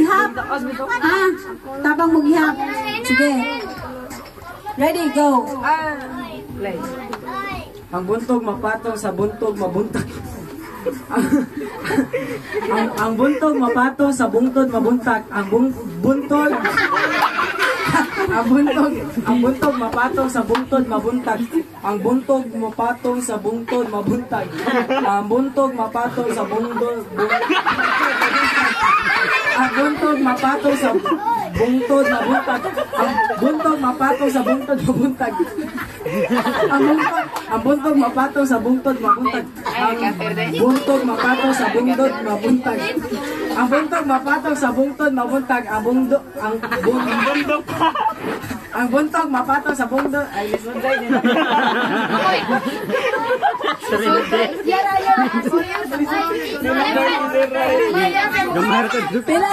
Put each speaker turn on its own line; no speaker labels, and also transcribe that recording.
Maghihap. Tabang maghihap. Sige. Ready, go.
Play. Ang buntog mapatong sa buntog mabuntag. ang buntog mapatong sa bungtod mabuntag. Ang buntog mapatong sa bungtod mabuntag. Ang buntog mapatong sa bungtod mabuntag. Ang buntog mapatong sa bungtod ang buntog mapatong sa bungtod mabuntag. Ang buntog mapatong sa bungtod mabuntag. Ang buntog mapatong sa bungtod mabuntag. Ang buntog mapatong sa bungtod mabuntag. Ang buntog mapatong sa bungtod mabuntag. Ang buntog mapatong sa bungtod ay lisunday nila.
Pila.